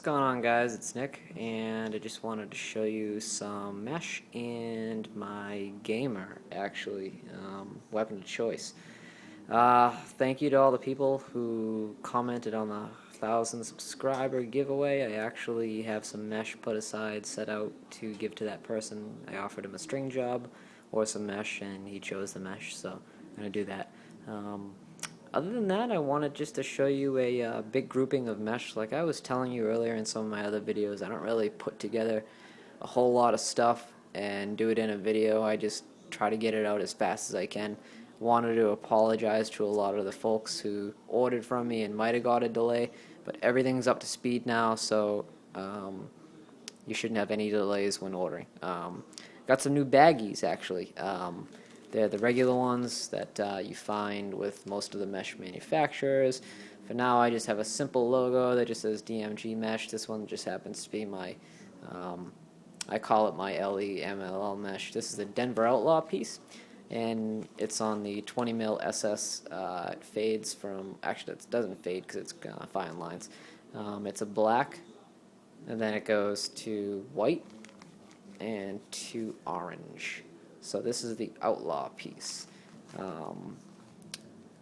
going on, guys? It's Nick, and I just wanted to show you some mesh and my gamer, actually, weapon of choice. Thank you to all the people who commented on the 1,000 subscriber giveaway. I actually have some mesh put aside, set out to give to that person. I offered him a string job or some mesh, and he chose the mesh, so I'm going to do that. Other than that, I wanted just to show you a big grouping of mesh. Like I was telling you earlier in some of my other videos, I don't really put together a whole lot of stuff and do it in a video. I just try to get it out as fast as I can. Wanted to apologize to a lot of the folks who ordered from me and might have got a delay, but everything's up to speed now, so you shouldn't have any delays when ordering. Got some new baggies, actually. They're the regular ones that you find with most of the mesh manufacturers. For now, I just have a simple logo that just says DMG Mesh. This one just happens to be my, I call it my LE-MLL mesh. This is the Denver Outlaw piece, and it's on the 20 mil SS. It fades from, actually it doesn't fade because it's fine lines. It's a black, and then it goes to white and to orange. So this is the Outlaw piece.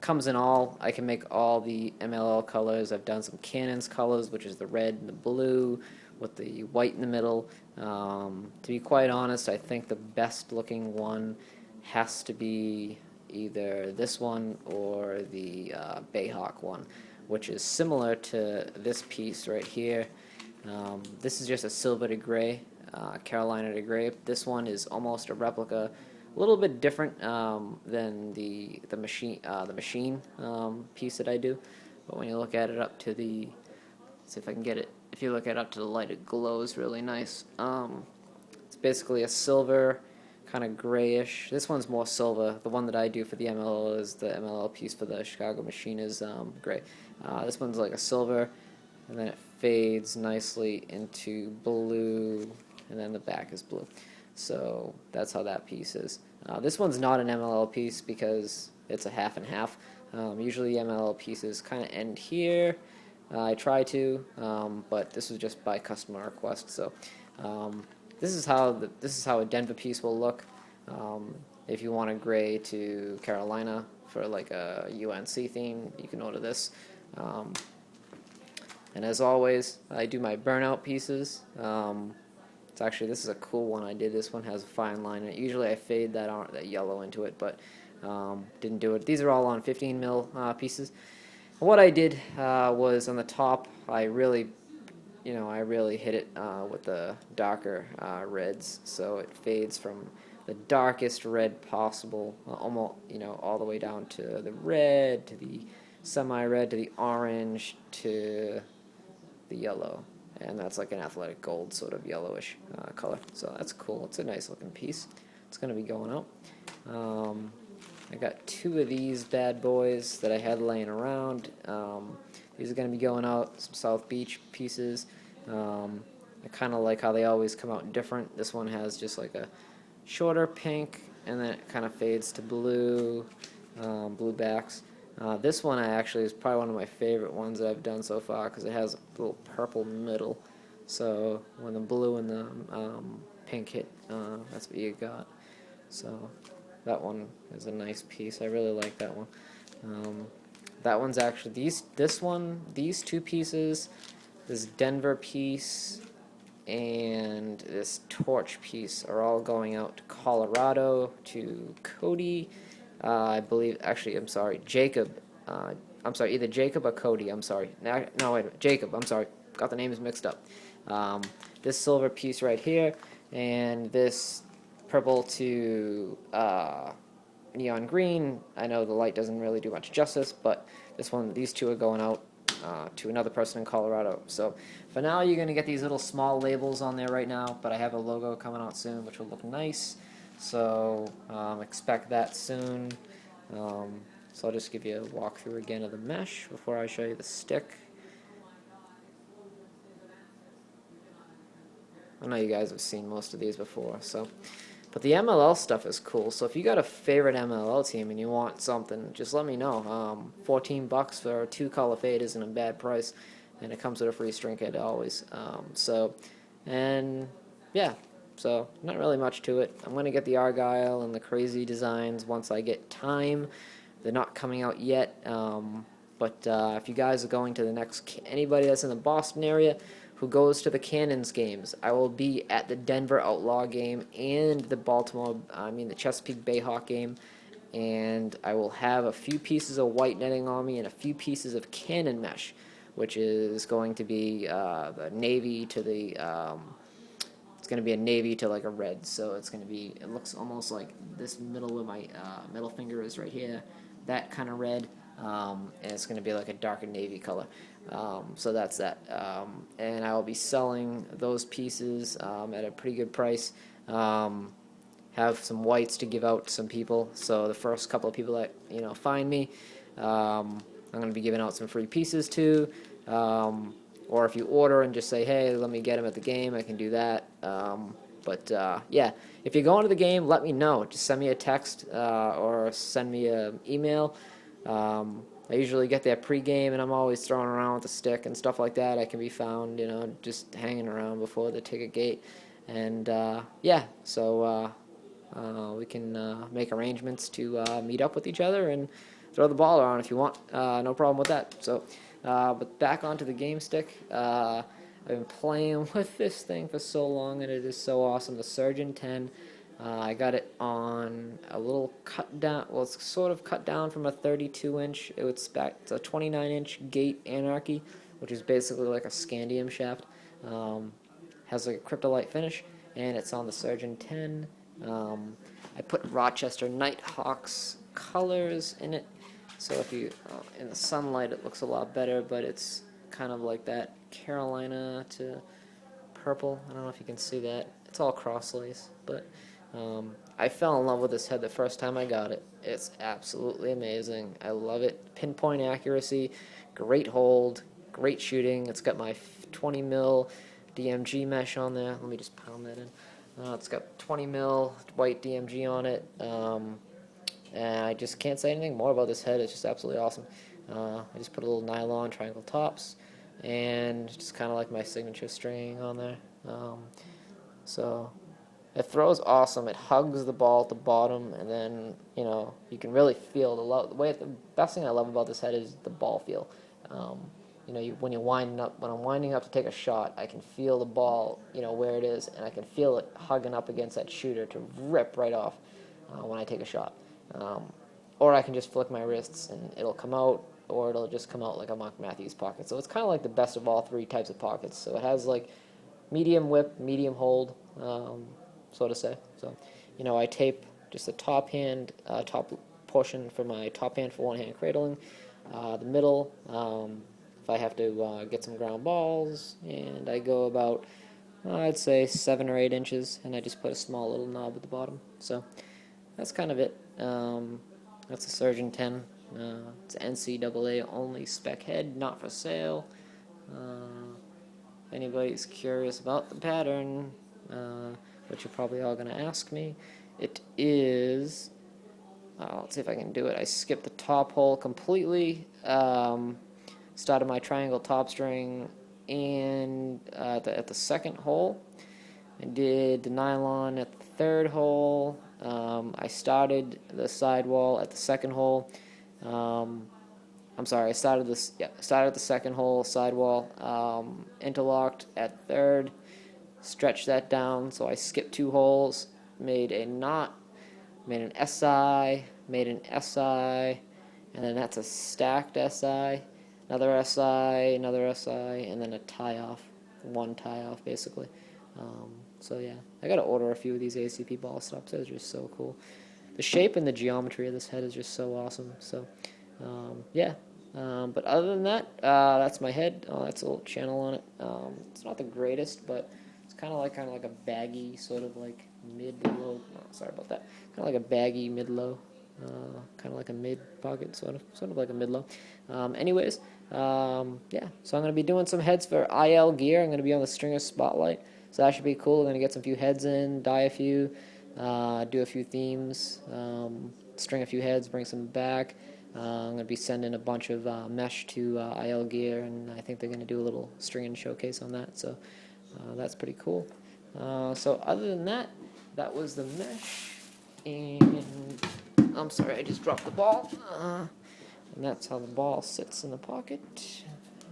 Comes in all, I can make all the MLL colors. I've done some Cannon's colors, which is the red and the blue with the white in the middle. To be quite honest, I think the best looking one has to be either this one or the Bayhawk one, which is similar to this piece right here. This is just a silver to gray. Carolina to gray. This one is almost a replica, a little bit different than the machine piece that I do. But when you look at it up to the, let's see if I can get it. If you look at it up to the light, it glows really nice. It's basically a silver, kind of grayish. This one's more silver. The one that I do for the MLL is the MLL piece for the Chicago machine is gray. This one's like a silver, and then it fades nicely into blue, and then the back is blue. So that's how that piece is. This one's not an MLL piece because it's a half and half. Usually MLL pieces kind of end here. I try to, but this was just by customer request. So this is how a Denver piece will look. If you want a gray to Carolina for like a UNC theme, you can order this. And as always, I do my burnout pieces. It's actually, this is a cool one I did. This one has a fine line in it. Usually I fade that yellow into it, but didn't do it. These are all on 15 mil pieces. What I did was on the top, I really hit it with the darker reds, so it fades from the darkest red possible, almost all the way down to the red, to the semi-red, to the orange, to the yellow. And that's like an athletic gold sort of yellowish color. So that's cool. It's a nice looking piece. It's going to be going out. I got two of these bad boys that I had laying around. These are going to be going out, some South Beach pieces. I kind of like how they always come out different. This one has just like a shorter pink, and then it kind of fades to blue, blue backs. This one is probably one of my favorite ones that I've done so far because it has a little purple middle. So when the blue and the pink hit, that's what you got. So that one is a nice piece. I really like that one. That one's actually these two pieces, this Denver piece and this torch piece are all going out to Colorado, to Cody. I believe, actually, I'm sorry, Jacob. I'm sorry, either Jacob or Cody. I'm sorry. No, wait a minute, Jacob. I'm sorry, got the names mixed up. This silver piece right here, and this purple to neon green. I know the light doesn't really do much justice, but these two are going out to another person in Colorado. So for now, you're going to get these little small labels on there right now, but I have a logo coming out soon, which will look nice. So expect that soon. So I'll just give you a walkthrough again of the mesh before I show you the stick. I know you guys have seen most of these before, but the MLL stuff is cool. So if you got a favorite MLL team and you want something, just let me know. $14 for a 2-color fade isn't a bad price. and it comes with a free string kit always. And yeah, so not really much to it. I'm gonna get the Argyle and the crazy designs once I get time. They're not coming out yet, but if you guys are going to the next, anybody that's in the Boston area who goes to the Cannons games, I will be at the Denver Outlaw game and the Chesapeake Bayhawk game, and I will have a few pieces of white netting on me and a few pieces of cannon mesh, which is going to be the navy to the it's going to be a navy to like a red, so it looks almost like this middle where my middle finger is right here, that kind of red, and it's going to be like a darker navy color. So that's that. And I will be selling those pieces at a pretty good price. Have some whites to give out to some people. So the first couple of people that find me, I'm going to be giving out some free pieces to. Or if you order and just say, hey, let me get them at the game, I can do that. Yeah, if you're going to the game, let me know. Just send me a text or send me an email. I usually get there pregame, and I'm always throwing around with a stick and stuff like that. I can be found, just hanging around before the ticket gate. And yeah, so we can make arrangements to meet up with each other and throw the ball around if you want. No problem with that. So. But back onto the game stick. I've been playing with this thing for so long, and it is so awesome. The Surgeon 10. I got it on a little cut down. Well, it's sort of cut down from a 32-inch. It's a 29-inch gate Anarchy, which is basically like a scandium shaft. Has like a kryptolite finish, and it's on the Surgeon 10. I put Rochester Nighthawks colors in it. So if you, in the sunlight it looks a lot better, but it's kind of like that Carolina to purple. I don't know if you can see that. It's all cross-lace, but I fell in love with this head the first time I got it. It's absolutely amazing. I love it. Pinpoint accuracy, great hold, great shooting. It's got my 20 mil DMG mesh on there. Let me just pound that in. It's got 20 mil white DMG on it. And I just can't say anything more about this head. It's just absolutely awesome. I just put a little nylon triangle tops and just kind of like my signature string on there. So it throws awesome. It hugs the ball at the bottom, and then you can really feel the best thing I love about this head is the ball feel. When I'm winding up to take a shot, I can feel the ball, where it is, and I can feel it hugging up against that shooter to rip right off when I take a shot. Or I can just flick my wrists and it'll come out, or it'll just come out like a Monk Matthews pocket. So it's kind of like the best of all three types of pockets. So it has like medium whip, medium hold, so to say. So, I tape just the top portion for my top hand for one-hand cradling, the middle, if I have to get some ground balls, and I go about, I'd say 7 or 8 inches, and I just put a small little knob at the bottom. So that's kind of it. That's a Surgeon 10. It's an NCAA only spec head, not for sale. If anybody's curious about the pattern, which you're probably all going to ask me, it is, let's see if I can do it. I skipped the top hole completely, started my triangle top string and at the second hole. I did the nylon at the third hole. I started the sidewall at the second hole. I started the second hole sidewall, interlocked at third, stretched that down, so I skipped 2 holes, made a knot, made an SI, made an SI, and then that's a stacked SI, another SI, another SI, and then a tie-off, one tie-off basically. So yeah, I gotta order a few of these ACP ball stops. They're just so cool. The shape and the geometry of this head is just so awesome. So yeah, but other than that, that's my head. That's a little channel on it. It's not the greatest, but it's kind of like a baggy sort of like mid-low. Oh, sorry about that. Kind of like a baggy mid-low. Kind of like a mid pocket, sort of like a mid-low. Anyways, yeah. So I'm gonna be doing some heads for IL gear. I'm gonna be on the Stringer Spotlight. So that should be cool. I'm going to get some few heads in, dye a few, do a few themes, string a few heads, bring some back. I'm going to be sending a bunch of mesh to IL Gear, and I think they're going to do a little stringing showcase on that, so that's pretty cool. So other than that, that was the mesh, and I'm sorry, I just dropped the ball, and that's how the ball sits in the pocket,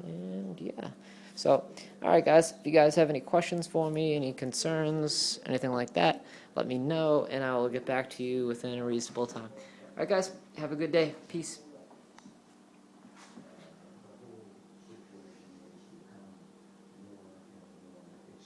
and yeah. So, alright guys, if you guys have any questions for me, any concerns, anything like that, let me know, and I will get back to you within a reasonable time. Alright guys, have a good day. Peace.